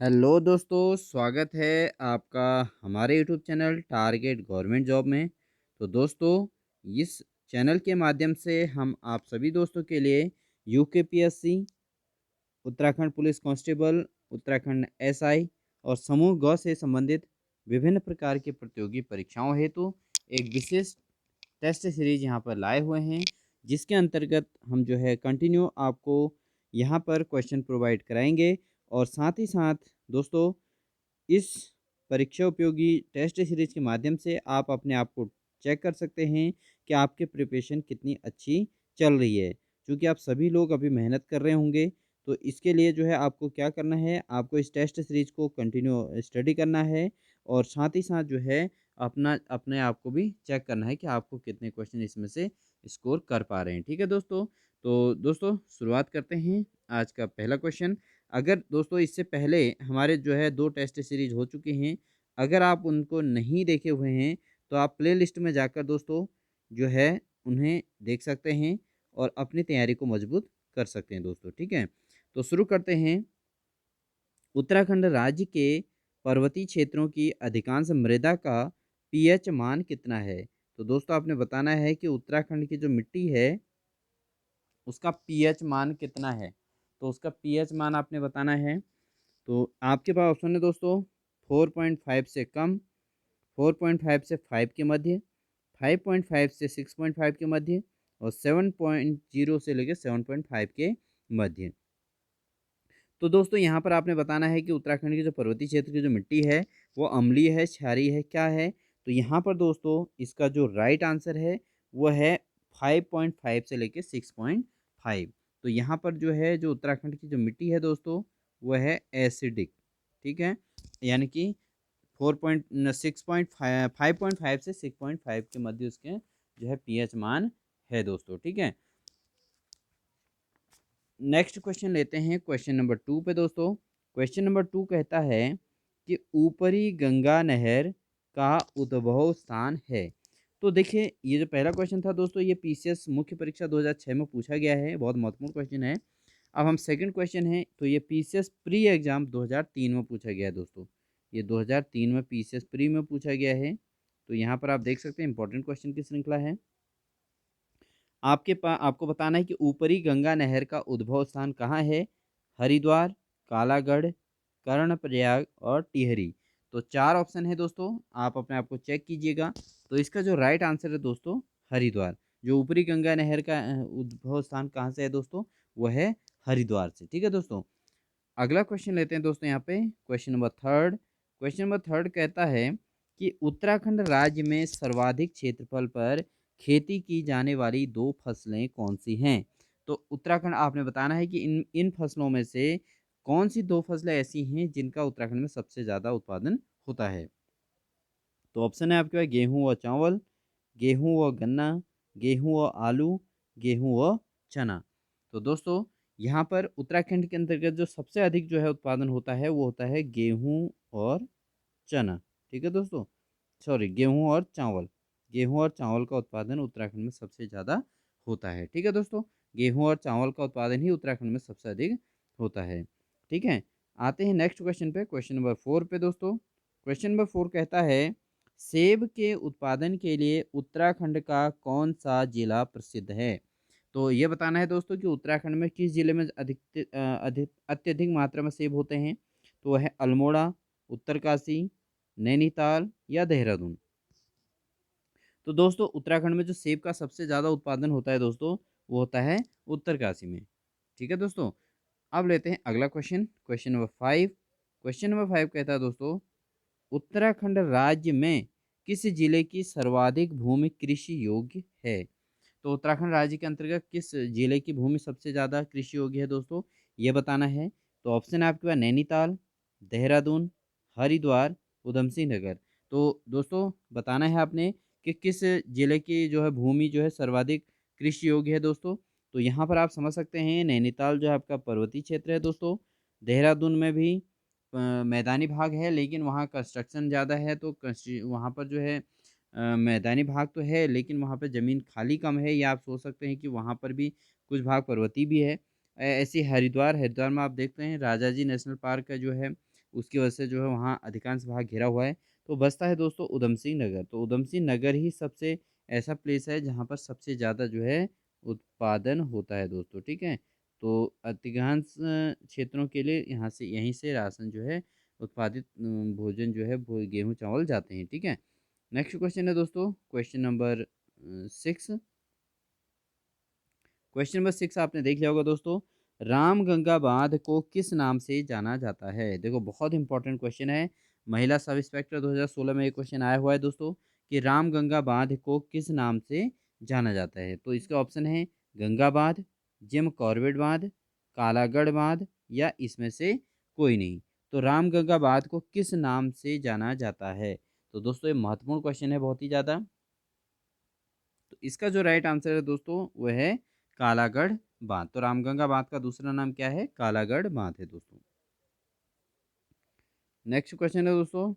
Hello दोस्तों, स्वागत है आपका हमारे YouTube channel target government job में। तो दोस्तों, इस चैनल के माध्यम से हम आप सभी दोस्तों के लिए UKPSC, Uttarakhand police constable, Uttarakhand SI और समूह ग से संबंधित विभिन्न प्रकार की प्रतियोगी परीक्षाओं हेतु एक विशेष टेस्ट सीरीज यहाँ पर लाए हुए हैं, जिसके अंतर्गत हम जो है कंटिन्यू आपको यहाँ पर क्वेश्चन प्रोवाइड कराएंगे। और साथ ही साथ दोस्तों, इस परीक्षा उपयोगी टेस्ट सीरीज के माध्यम से आप अपने आप को चेक कर सकते हैं कि आपकी प्रिपरेशन कितनी अच्छी चल रही है। क्योंकि आप सभी लोग अभी मेहनत कर रहे होंगे, तो इसके लिए जो है आपको क्या करना है, आपको इस टेस्ट सीरीज को कंटिन्यू स्टडी करना है और साथ ही साथ जो है अपना अपने आप को भी चेक करना है कि आपको कितने क्वेश्चन इसमें से स्कोर कर पा रहे हैं। ठीक है दोस्तों, तो दोस्तों शुरुआत करते हैं आज का पहला क्वेश्चन। अगर दोस्तों इससे पहले हमारे जो है 2 टेस्ट सीरीज हो चुके हैं, अगर आप उनको नहीं देखे हुए हैं, तो आप प्लेलिस्ट में जाकर दोस्तों जो है उन्हें देख सकते हैं और अपनी तैयारी को मजबूत कर सकते हैं दोस्तों, ठीक है? तो शुरू करते हैं। उत्तराखंड राज्य के पर्वतीय क्षेत्रों की अधिकांश मृदा का पीएच मान कितना है? तो दोस्तों आपने बताना है कि उत्तराखंड की जो मिट्टी है उसका पीएच मान कितना है। तो उसका पीएच मान आपने बताना है। तो आपके पास ऑप्शन है दोस्तों 4.5 से कम, 4.5 से 5 के मध्य, 5.5 से 6.5 के मध्य और 7.0 से लेकर 7.5 के मध्य। तो दोस्तों यहाँ पर आपने बताना है कि उत्तराखंड की जो पर्वतीय क्षेत्र की जो मिट्टी है वो अम्लीय है, क्षारीय है, क्या है? तो यहाँ पर दोस्तों इसका जो राइट आंसर है वो है 5.5 से लेके 6.5। तो यहाँ पर जो है जो उत्तराखंड की जो मिट्टी है दोस्तों वो है एसिडिक, ठीक है? यानी कि 5.5 से 6.5 के मध्य उसके जो है पीएच मान है दोस्तों, ठीक है? नेक्स्ट क्वेश्चन लेते हैं क्वेश्चन नंबर 2 पे दोस्तों। क्वेश्चन नंबर 2 कहता है कि ऊपरी गंगा नहर का उद्भव स्थान है। तो देखिए ये जो पहला क्वेश्चन था दोस्तों, ये पीसीएस मुख्य परीक्षा 2006 में पूछा गया है, बहुत महत्वपूर्ण क्वेश्चन है। अब हम सेकंड क्वेश्चन है, तो ये पीसीएस प्री एग्जाम 2003 में पूछा गया है दोस्तों। ये 2003 में पीसीएस प्री में पूछा गया है। तो यहाँ पर आप देख सकते हैं इंपॉर्टेंट क्वेश्चन की श्रृंखला है। आपको बताना है कि ऊपरी गंगा नहर का उद्भव स्थान कहाँ है? हरिद्वार, कालागढ़, कर्णप्रयाग और टिहरी। तो 4 ऑप्शन है दोस्तों, आप अपने आप को चेक कीजिएगा। तो इसका जो राइट आंसर है दोस्तों हरिद्वार। जो ऊपरी गंगा नहर का उद्भव स्थान कहाँ से है दोस्तों? वो है हरिद्वार से, ठीक है दोस्तों? अगला क्वेश्चन लेते हैं दोस्तों यहाँ पे क्वेश्चन नंबर 3। क्वेश्चन नंबर 3 कहता है कि उत्तराखंड राज्य में सर्वाधिक क्षेत्रफल पर खेती की जाने वाली 2 फसलें कौन सी हैं? तो उत्तराखंड आपने बताना है कि इन इन फसलों में से कौन सी 2 फसलें ऐसी हैं जिनका उत्तराखंड में सबसे ज़्यादा उत्पादन होता है। तो ऑप्शन है आपके पास गेहूँ व चावल, गेहूँ व गन्ना, गेहूँ व आलू, गेहूँ व चना। तो दोस्तों यहाँ पर उत्तराखंड के अंतर्गत जो सबसे अधिक जो है उत्पादन होता है वो होता है गेहूँ और चना, ठीक है दोस्तों? सॉरी, गेहूँ और चावल। गेहूँ और चावल का उत्पादन उत्तराखंड में सबसे ज़्यादा होता है, ठीक है दोस्तों? गेहूँ और चावल का उत्पादन ही उत्तराखंड में सबसे अधिक होता है, ठीक है? आते हैं नेक्स्ट क्वेश्चन पे, क्वेश्चन नंबर 4 पे दोस्तों। क्वेश्चन नंबर 4 कहता है सेब के उत्पादन के लिए उत्तराखंड का कौन सा जिला प्रसिद्ध है? तो ये बताना है दोस्तों कि उत्तराखंड में किस जिले में अधिक अत्यधिक मात्रा में सेब होते हैं। तो वह है अल्मोड़ा, उत्तरकाशी, नैनीताल या देहरादून। तो दोस्तों उत्तराखंड में जो सेब का सबसे ज़्यादा उत्पादन होता है दोस्तों वो होता है उत्तरकाशी में, ठीक है दोस्तों? अब लेते हैं अगला question, question number 5। Question number 5 कहता है दोस्तों उत्तराखंड राज्य में किस जिले की सर्वाधिक भूमि कृषि योग्य है? तो उत्तराखंड राज्य के अंतर्गत किस जिले की भूमि सबसे ज़्यादा कृषि योग्य है दोस्तों, ये बताना है। तो ऑप्शन है आपके पास नैनीताल, देहरादून, हरिद्वार, उधम सिंह नगर। तो दोस्तों बताना है आपने कि किस जिले की जो है भूमि जो है सर्वाधिक कृषि योग्य है दोस्तों। तो यहाँ पर आप समझ सकते हैं नैनीताल जो है आपका पर्वतीय क्षेत्र है दोस्तों। देहरादून में भी मैदानी भाग है, लेकिन वहाँ कंस्ट्रक्शन ज़्यादा है, तो वहाँ पर जो है मैदानी भाग तो है लेकिन वहाँ पे ज़मीन खाली कम है, या आप सोच सकते हैं कि वहाँ पर भी कुछ भाग पर्वतीय भी है। ऐसे ही हरिद्वार, हरिद्वार में आप देखते हैं राजा जी नेशनल पार्क का जो है उसकी वजह से जो है वहाँ अधिकांश भाग घिरा हुआ है। तो बचता है दोस्तों उधम सिंह नगर, तो उधम सिंह नगर ही सबसे ऐसा प्लेस है जहाँ पर सबसे ज़्यादा जो है उत्पादन होता है दोस्तों, ठीक है। तो अधिकांश क्षेत्रों के लिए यहाँ से यहीं से राशन जो है उत्पादित भोजन जो है वो गेहूँ चावल जाते हैं, ठीक है। नेक्स्ट क्वेश्चन है दोस्तों, क्वेश्चन नंबर 6। क्वेश्चन नंबर 6 आपने देख लिया होगा दोस्तों, रामगंगा बांध को किस नाम से जाना जाता है? देखो बहुत इंपॉर्टेंट क्वेश्चन है। महिला सब इंस्पेक्टर 2016 में ये क्वेश्चन आया हुआ है दोस्तों कि रामगंगा बांध को किस नाम से जाना जाता है? तो इसके ऑप्शन है गंगा बांध, जिम कॉर्बेट बांध, कालागढ़ बांध या इसमें से कोई नहीं। तो रामगंगा बांध को किस नाम से जाना जाता है? तो दोस्तों ये महत्वपूर्ण क्वेश्चन है बहुत ही ज़्यादा। तो इसका जो राइट आंसर है दोस्तों वह है कालागढ़ बांध। तो रामगंगा बांध का दूसरा नाम क्या है? कालागढ़ बांध है दोस्तों। नेक्स्ट क्वेश्चन है दोस्तों,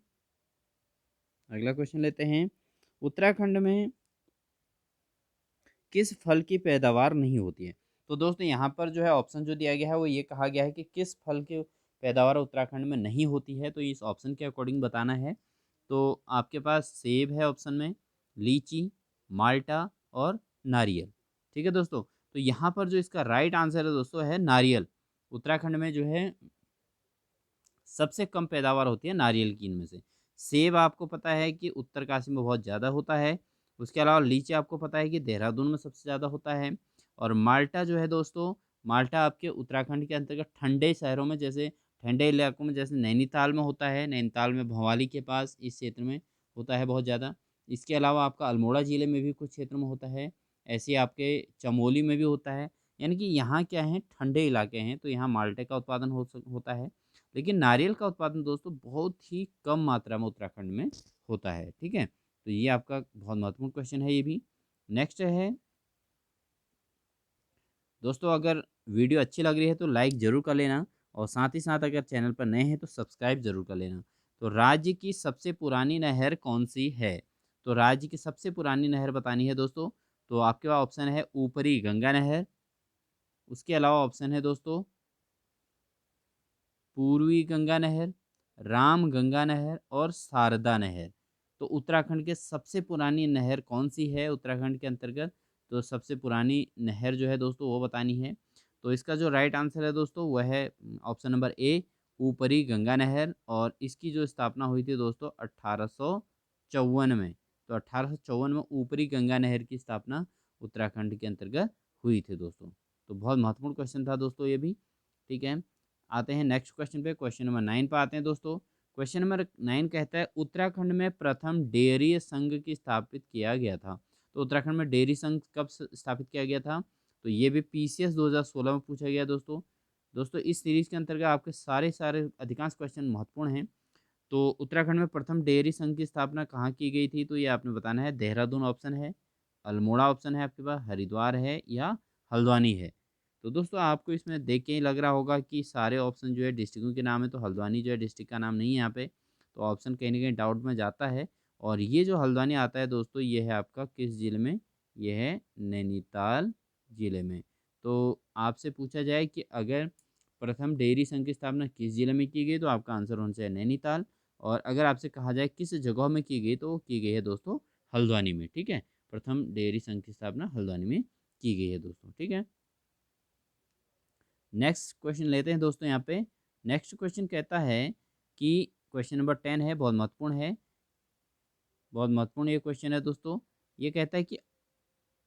अगला क्वेश्चन लेते हैं। उत्तराखंड में किस फल की पैदावार नहीं होती है? तो दोस्तों यहाँ पर जो है ऑप्शन जो दिया गया है वो ये कहा गया है कि किस फल की पैदावार उत्तराखंड में नहीं होती है, तो इस ऑप्शन के अकॉर्डिंग बताना है। तो आपके पास सेब है ऑप्शन में, लीची, माल्टा और नारियल, ठीक है दोस्तों। तो यहाँ पर जो इसका राइट आंसर है दोस्तों है नारियल। उत्तराखंड में जो है सबसे कम पैदावार होती है नारियल की इनमें से। सेब आपको पता है कि उत्तरकाशी में बहुत ज़्यादा होता है। उसके अलावा लीची आपको पता है कि देहरादून में सबसे ज़्यादा होता है। और माल्टा जो है दोस्तों, माल्टा आपके उत्तराखंड के अंतर्गत ठंडे शहरों में, जैसे ठंडे इलाकों में, जैसे नैनीताल में होता है। नैनीताल में भवाली के पास इस क्षेत्र में होता है बहुत ज़्यादा। इसके अलावा आपका अल्मोड़ा ज़िले में भी कुछ क्षेत्र में होता है। ऐसे ही आपके चमोली में भी होता है। यानी कि यहाँ क्या है, ठंडे इलाके हैं, तो यहाँ माल्टे का उत्पादन होता है। लेकिन नारियल का उत्पादन दोस्तों बहुत ही कम मात्रा में उत्तराखंड में होता है, ठीक है। तो ये आपका बहुत महत्वपूर्ण क्वेश्चन है ये भी। नेक्स्ट है दोस्तों, अगर वीडियो अच्छी लग रही है तो लाइक ज़रूर कर लेना, और साथ ही साथ अगर चैनल पर नए हैं तो सब्सक्राइब ज़रूर कर लेना। तो राज्य की सबसे पुरानी नहर कौन सी है? तो राज्य की सबसे पुरानी नहर बतानी है दोस्तों। तो आपके पास ऑप्शन है ऊपरी गंगा नहर, उसके अलावा ऑप्शन है दोस्तों पूर्वी गंगा नहर, राम गंगा नहर और शारदा नहर। तो उत्तराखंड के सबसे पुरानी नहर कौन सी है उत्तराखंड के अंतर्गत? तो सबसे पुरानी नहर जो है दोस्तों वो बतानी है। तो इसका जो राइट आंसर है दोस्तों वह है ऑप्शन नंबर ए, ऊपरी गंगा नहर। और इसकी जो स्थापना हुई थी दोस्तों 1854 में। तो 1854 में ऊपरी गंगा नहर की स्थापना उत्तराखंड के अंतर्गत हुई थी दोस्तों। तो बहुत महत्वपूर्ण क्वेश्चन था दोस्तों ये भी, ठीक है। आते हैं नेक्स्ट क्वेश्चन पे, क्वेश्चन नंबर 9 पे आते हैं दोस्तों। क्वेश्चन नंबर 9 कहता है उत्तराखंड में प्रथम डेयरी संघ की स्थापित किया गया था। तो उत्तराखंड में डेयरी संघ कब स्थापित किया गया था? तो ये भी पीसीएस 2016 में पूछा गया दोस्तों। दोस्तों इस सीरीज के अंतर्गत आपके सारे सारे अधिकांश क्वेश्चन महत्वपूर्ण हैं। तो उत्तराखंड में प्रथम डेयरी संघ की स्थापना कहाँ की गई थी? तो ये आपने बताना है। देहरादून ऑप्शन है, अल्मोड़ा ऑप्शन है आपके पास, हरिद्वार है या हल्द्वानी है। तो दोस्तों आपको इसमें देख के ही लग रहा होगा कि सारे ऑप्शन जो है डिस्ट्रिक्टों के नाम है, तो हल्द्वानी जो है डिस्ट्रिक्ट का नाम नहीं है यहाँ पे। तो ऑप्शन कहीं ना कहीं डाउट में जाता है। और ये जो हल्द्वानी आता है दोस्तों, ये है आपका किस जिले में? ये है नैनीताल जिले में। तो आपसे पूछा जाए कि अगर प्रथम डेयरी संघ की स्थापना किस जिले में की गई, तो आपका आंसर होना चाहिए नैनीताल। और अगर आपसे कहा जाए किस जगह में की गई, तो वो की गई है दोस्तों हल्द्वानी में, ठीक है। प्रथम डेयरी संघ की स्थापना हल्द्वानी में की गई है दोस्तों, ठीक है। नेक्स्ट क्वेश्चन लेते हैं दोस्तों यहाँ पे। नेक्स्ट क्वेश्चन कहता है कि क्वेश्चन नंबर 10 है, बहुत महत्वपूर्ण है। बहुत महत्वपूर्ण ये क्वेश्चन है दोस्तों। ये कहता है कि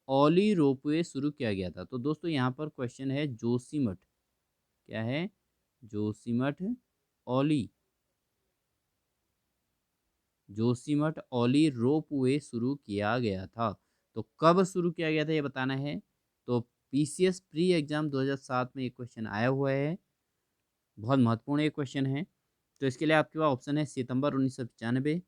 ओली रोपवे शुरू किया गया था। तो दोस्तों यहाँ पर क्वेश्चन है जोशीमठ, क्या है? जोशीमठ ओली, जोशीमठ ओली रोपवे शुरू किया गया था। तो कब शुरू किया गया था ये बताना है। तो पीसीएस प्री एग्जाम 2007 में ये क्वेश्चन आया हुआ है। बहुत महत्वपूर्ण ये क्वेश्चन है। तो इसके लिए आपके पास ऑप्शन है सितंबर 1995,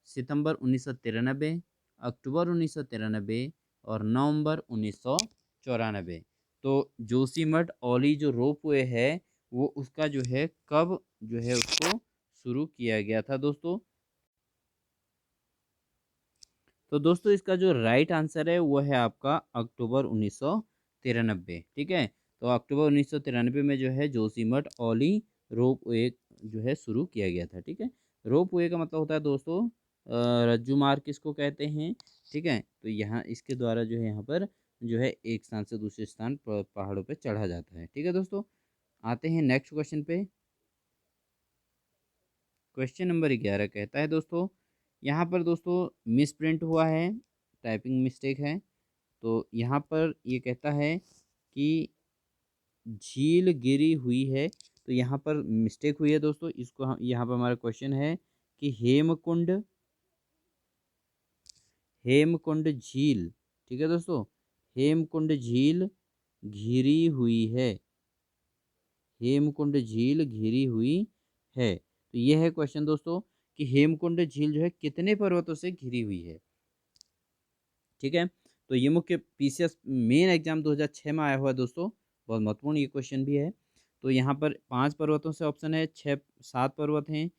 सितंबर 1993, अक्टूबर 1993 और नवंबर 1994। तो जोशीमठ ओली जो रोपवे है वो उसका जो है कब जो है उसको शुरू किया गया था दोस्तों? तो दोस्तों इसका जो राइट आंसर है वो है आपका अक्टूबर 1993, ठीक है। तो अक्टूबर 1993 में जो है जोशीमठ ओली रोपवे जो है शुरू किया गया था। ठीक है, रोप वे का मतलब होता है दोस्तों रज्जू मार्ग किसको कहते हैं। ठीक है, तो यहाँ इसके द्वारा जो है यहाँ पर जो है एक स्थान से दूसरे स्थान पहाड़ों पे चढ़ा जाता है। ठीक है दोस्तों, आते हैं नेक्स्ट क्वेश्चन पे। क्वेश्चन नंबर 11 कहता है दोस्तों, यहाँ पर दोस्तों मिस प्रिंट हुआ है, टाइपिंग मिस्टेक है। तो यहाँ पर ये कहता है कि झील गिरी हुई है, तो यहाँ पर मिस्टेक हुई है दोस्तों। इसको हम यहाँ पर हमारा क्वेश्चन है कि हेमकुंड हेमकुंड झील, ठीक है दोस्तों, हेमकुंड झील घिरी हुई है, हेमकुंड झील घिरी हुई है। तो ये है क्वेश्चन दोस्तों कि हेमकुंड झील जो है कितने पर्वतों से घिरी हुई है। ठीक है, तो ये मुख्य पीसीएस मेन एग्जाम 2006 में आया हुआ है दोस्तों, बहुत महत्वपूर्ण ये क्वेश्चन भी है। तो यहाँ पर 5 पर्वतों से ऑप्शन है, 6 7 पर्वत हैं,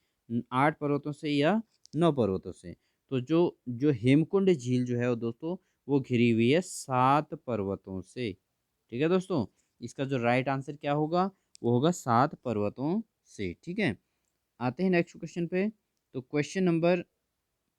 8 पर्वतों से या 9 पर्वतों से। तो जो जो हेमकुंड झील जो है वो दोस्तों वो घिरी हुई है 7 पर्वतों से। ठीक है दोस्तों, इसका जो राइट आंसर क्या होगा, वो होगा 7 पर्वतों से। ठीक है, आते हैं नेक्स्ट क्वेश्चन पे। तो क्वेश्चन नंबर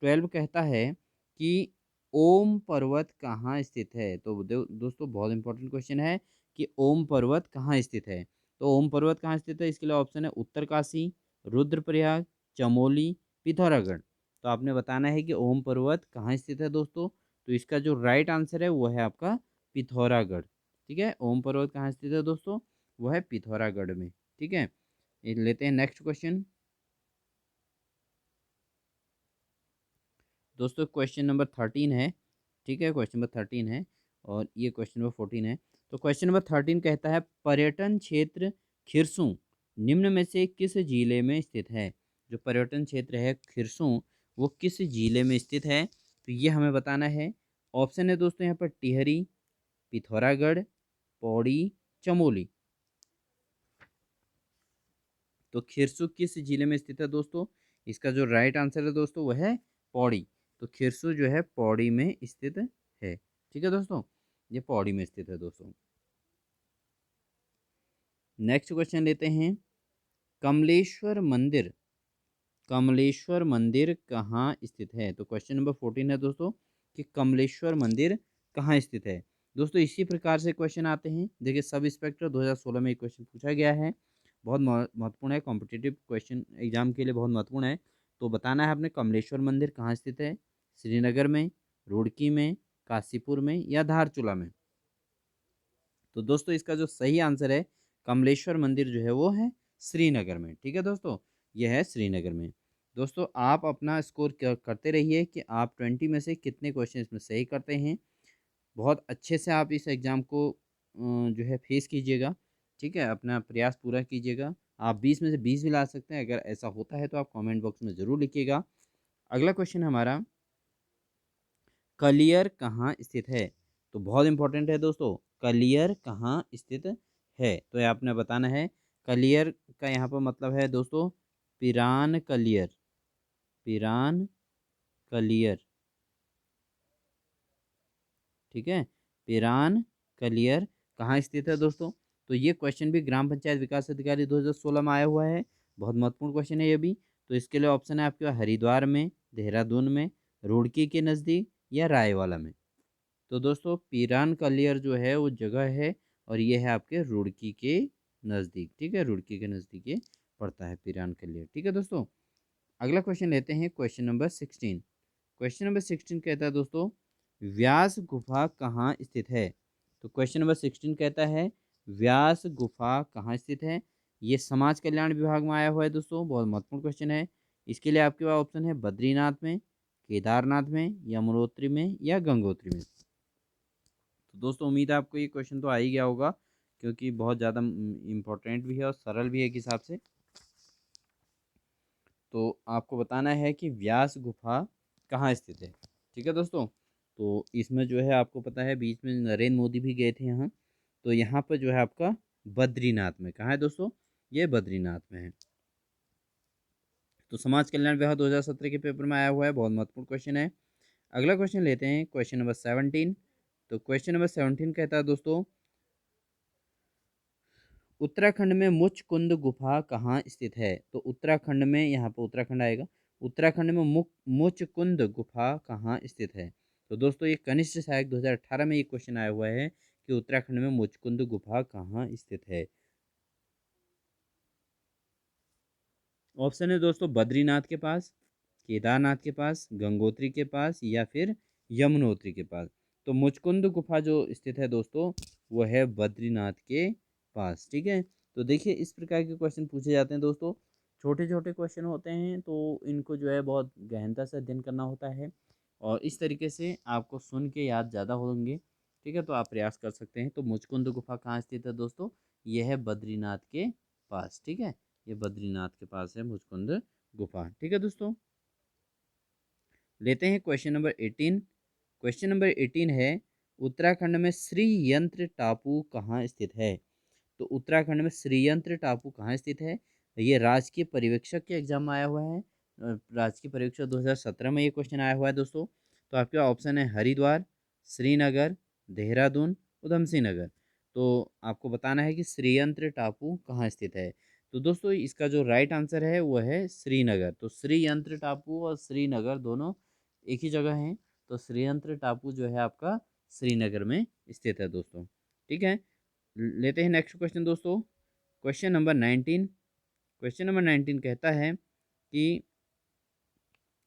12 कहता है कि ओम पर्वत कहाँ स्थित है। तो दोस्तों बहुत इंपॉर्टेंट क्वेश्चन है कि ओम पर्वत कहाँ स्थित है। तो ओम पर्वत कहाँ स्थित है, इसके लिए ऑप्शन है उत्तरकाशी, रुद्रप्रयाग, चमोली, पिथौरागढ़। तो आपने बताना है कि ओम पर्वत कहाँ स्थित है दोस्तों। तो इसका जो राइट आंसर है वो है आपका पिथौरागढ़। ठीक है, ओम पर्वत कहाँ स्थित है दोस्तों, वो है पिथौरागढ़ में। ठीक है, ये लेते हैं नेक्स्ट क्वेश्चन। दोस्तों क्वेश्चन नंबर 13 है। ठीक है, क्वेश्चन नंबर 13 है और ये क्वेश्चन नंबर 14 है। तो क्वेश्चन नंबर 13 कहता है पर्यटन क्षेत्र खिरसू निम्न में से किस जिले में स्थित है। जो पर्यटन क्षेत्र है खिरसू वो किस जिले में स्थित है, तो ये हमें बताना है। ऑप्शन है दोस्तों यहाँ पर टिहरी, पिथौरागढ़, पौड़ी, चमोली। तो खिरसू किस जिले में स्थित है दोस्तों, इसका जो राइट आंसर है दोस्तों वह है पौड़ी। तो खिरसू जो है पौड़ी में स्थित है। ठीक है दोस्तों, ये पौड़ी में स्थित है दोस्तों। नेक्स्ट क्वेश्चन लेते हैं। कमलेश्वर मंदिर, कमलेश्वर मंदिर कहाँ स्थित है। तो क्वेश्चन नंबर 14 है दोस्तों कि कमलेश्वर मंदिर कहाँ स्थित है। दोस्तों इसी प्रकार से क्वेश्चन आते हैं। देखिए सब इंस्पेक्टर 2016 में एक क्वेश्चन पूछा गया है, बहुत महत्वपूर्ण है, कॉम्पिटिटिव क्वेश्चन एग्जाम के लिए बहुत महत्वपूर्ण है। तो बताना है आपने कमलेश्वर मंदिर कहाँ स्थित है, श्रीनगर में, रुड़की में, काशीपुर में या धारचूला में। तो दोस्तों इसका जो सही आंसर है कमलेश्वर मंदिर जो है वो है श्रीनगर में। ठीक है दोस्तों, यह है श्रीनगर में। दोस्तों आप अपना स्कोर करते रहिए कि आप 20 में से कितने क्वेश्चन इसमें सही करते हैं। बहुत अच्छे से आप इस एग्ज़ाम को जो है फेस कीजिएगा। ठीक है, अपना प्रयास पूरा कीजिएगा। आप 20 में से 20 भी ला सकते हैं, अगर ऐसा होता है तो आप कमेंट बॉक्स में ज़रूर लिखिएगा। अगला क्वेश्चन हमारा, कलियर कहाँ स्थित है। तो बहुत इंपॉर्टेंट है दोस्तों, कलियर कहाँ स्थित है। तो ये आपने बताना है। कलियर का यहाँ पर मतलब है दोस्तों पिरान कलियर, पिरान कलियर। ठीक है, पिरान कलियर कहाँ स्थित है दोस्तों। तो ये क्वेश्चन भी ग्राम पंचायत विकास अधिकारी 2016 में आया हुआ है, बहुत महत्वपूर्ण क्वेश्चन है ये भी। तो इसके लिए ऑप्शन है आपके पास हरिद्वार में, देहरादून में, रुड़की के नज़दीक या रायवाला में। तो दोस्तों पिरान कलियर जो है वो जगह है और ये है आपके रुड़की के नज़दीक। ठीक है, रुड़की के नज़दीक ये पड़ता है पिरान कलियर। ठीक है दोस्तों, अगला क्वेश्चन लेते हैं, क्वेश्चन नंबर 16। क्वेश्चन नंबर 16 कहता है दोस्तों व्यास गुफा कहाँ स्थित है। तो क्वेश्चन नंबर 16 कहता है व्यास गुफा कहाँ स्थित है। ये समाज कल्याण विभाग में आया हुआ है दोस्तों, बहुत महत्वपूर्ण क्वेश्चन है। इसके लिए आपके पास ऑप्शन है बद्रीनाथ में, केदारनाथ में, यमुनोत्री में या गंगोत्री में। तो दोस्तों उम्मीद है आपको ये क्वेश्चन तो आ ही गया होगा, क्योंकि बहुत ज़्यादा इम्पोर्टेंट भी है और सरल भी है एक हिसाब से। तो आपको बताना है कि व्यास गुफा कहाँ स्थित है। ठीक है दोस्तों, तो इसमें जो है आपको पता है बीच में नरेंद्र मोदी भी गए थे यहाँ। तो यहाँ पर जो है आपका बद्रीनाथ में, कहाँ है दोस्तों, ये बद्रीनाथ में है। तो समाज कल्याण विभाग 2017 के पेपर में आया हुआ है, बहुत महत्वपूर्ण क्वेश्चन है। अगला क्वेश्चन लेते हैं, क्वेश्चन नंबर 17। तो क्वेश्चन नंबर 17 कहता है दोस्तों उत्तराखंड में मुचकुंद गुफा कहाँ स्थित है? तो उत्तराखंड में, यहाँ पर उत्तराखंड आएगा। उत्तराखंड में मुचकुंद गुफा कहाँ स्थित है? तो दोस्तों ये कनिष्ठ सहायक 2018 में ये क्वेश्चन आया हुआ है कि उत्तराखंड में मुचकुंद गुफा कहाँ स्थित है। ऑप्शन है दोस्तों बद्रीनाथ के पास, केदारनाथ के पास, गंगोत्री के पास या फिर यमुनोत्री के पास। तो मुचकुंद गुफा जो स्थित है दोस्तों वो है बद्रीनाथ के पास। ठीक है, तो देखिए इस प्रकार के क्वेश्चन पूछे जाते हैं दोस्तों। छोटे छोटे क्वेश्चन होते हैं तो इनको जो है बहुत गहनता से अध्ययन करना होता है और इस तरीके से आपको सुन के याद ज़्यादा होंगे। ठीक है, तो आप प्रयास कर सकते हैं। तो मुचकुंद गुफा कहाँ स्थित है दोस्तों? यह है बद्रीनाथ के पास। ठीक है, ये बद्रीनाथ के पास है मुचकुंद गुफा। ठीक है दोस्तों, लेते हैं क्वेश्चन नंबर 18। क्वेश्चन नंबर 18 है उत्तराखंड में श्रीयंत्र टापू कहाँ स्थित है? तो उत्तराखंड में श्रीयंत्र टापू कहाँ स्थित है? ये राजकीय पर्यवेक्षक के एग्जाम में आया हुआ है। राजकीय पर्यवेक्षक 2017 में ये क्वेश्चन आया हुआ है दोस्तों। तो आपके ऑप्शन है हरिद्वार, श्रीनगर, देहरादून, उधम सिंह नगर। तो आपको बताना है कि श्रीयंत्र टापू कहाँ स्थित है। तो दोस्तों इसका जो राइट आंसर है वो है श्रीनगर। तो श्रीयंत्र टापू और श्रीनगर दोनों एक ही जगह हैं। तो श्रीयंत्र टापू जो है आपका श्रीनगर में स्थित है दोस्तों। ठीक है, लेते हैं नेक्स्ट क्वेश्चन दोस्तों। Question number 19। क्वेश्चन नंबर 19 कहता है कि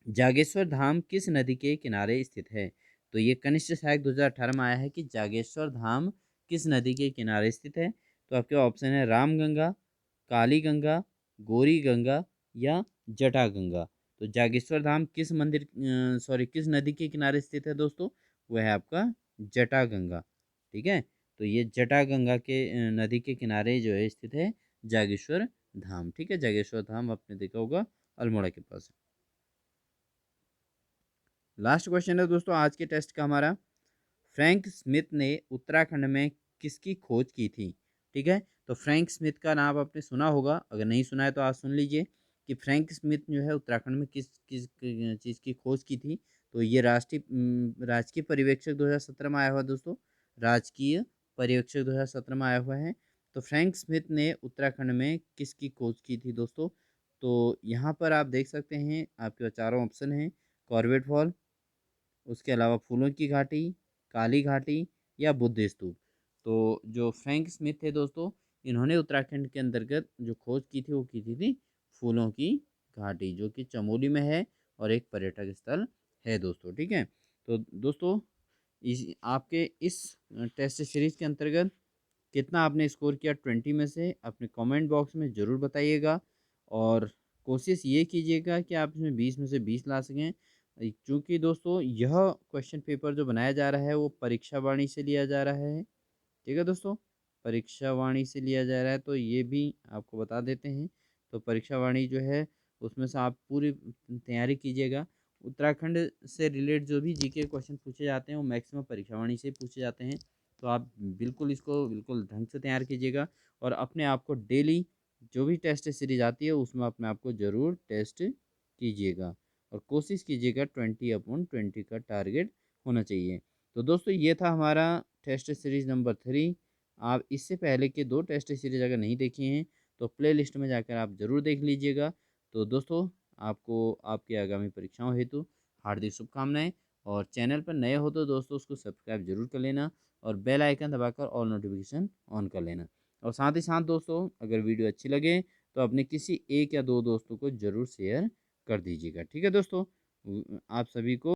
जागेश्वर धाम किस नदी के किनारे स्थित है? तो ये कनिष्ठ सहायक 2018 में आया है कि जागेश्वर धाम किस नदी के किनारे स्थित है। तो आपके ऑप्शन है रामगंगा, काली गंगा, गौरी गंगा या जटागंगा। तो जागेश्वर धाम किस किस नदी के किनारे स्थित है दोस्तों? वह है आपका जटागंगा। ठीक है, तो ये जटागंगा के नदी के किनारे जो है स्थित है जागेश्वर धाम। ठीक है, जागेश्वर धाम आपने देखा होगा अल्मोड़ा के पास। लास्ट क्वेश्चन है दोस्तों आज के टेस्ट का हमारा। फ्रैंक स्मिथ ने उत्तराखंड में किसकी खोज की थी? ठीक है, तो फ्रैंक स्मिथ का नाम आपने सुना होगा, अगर नहीं सुना है तो आज सुन लीजिए कि फ्रैंक स्मिथ जो है उत्तराखंड में किस किस चीज़ की खोज की थी। तो ये राजकीय पर्यवेक्षक 2017 में आया हुआ दोस्तों। राजकीय पर्यवेक्षक 2017 में आया हुआ है। तो फ्रैंक स्मिथ ने उत्तराखंड में किसकी खोज की थी दोस्तों? तो यहाँ पर आप देख सकते हैं आपके चारों ऑप्शन हैं। कॉर्बेट फॉल, उसके अलावा फूलों की घाटी, काली घाटी या बुद्ध स्तूप। तो जो फ्रैंक स्मिथ थे दोस्तों, इन्होंने उत्तराखंड के अंतर्गत जो खोज की थी वो की थी फूलों की घाटी, जो कि चमोली में है और एक पर्यटक स्थल है दोस्तों। ठीक है, तो दोस्तों इस आपके इस टेस्ट सीरीज के अंतर्गत कितना आपने स्कोर किया 20 में से अपने कमेंट बॉक्स में ज़रूर बताइएगा और कोशिश ये कीजिएगा कि आप इसमें 20 में से 20 ला सकें। क्योंकि दोस्तों यह क्वेश्चन पेपर जो बनाया जा रहा है वो परीक्षा वाणी से लिया जा रहा है। ठीक है दोस्तों, परीक्षा वाणी से लिया जा रहा है, तो ये भी आपको बता देते हैं। तो परीक्षा वाणी जो है उसमें से आप पूरी तैयारी कीजिएगा। उत्तराखंड से रिलेटेड जो भी जीके क्वेश्चन पूछे जाते हैं वो मैक्सिमम परीक्षा वाणी से पूछे जाते हैं। तो आप बिल्कुल इसको बिल्कुल ढंग से तैयार कीजिएगा और अपने आप को डेली जो भी टेस्ट सीरीज आती है उसमें अपने आप को ज़रूर टेस्ट कीजिएगा और कोशिश कीजिएगा 20/20 का टारगेट होना चाहिए। तो दोस्तों ये था हमारा टेस्ट सीरीज़ नंबर 3। आप इससे पहले के 2 टेस्ट सीरीज़ अगर नहीं देखे हैं तो प्लेलिस्ट में जाकर आप ज़रूर देख लीजिएगा। तो दोस्तों आपको आपकी आगामी परीक्षाओं हेतु हार्दिक शुभकामनाएं और चैनल पर नए हो तो दोस्तों उसको सब्सक्राइब जरूर कर लेना और बेल आइकन दबाकर ऑल नोटिफिकेशन ऑन कर लेना। और साथ ही साथ दोस्तों अगर वीडियो अच्छी लगे तो अपने किसी 1 या 2 दोस्तों को ज़रूर शेयर कर दीजिएगा। ठीक है दोस्तों, आप सभी को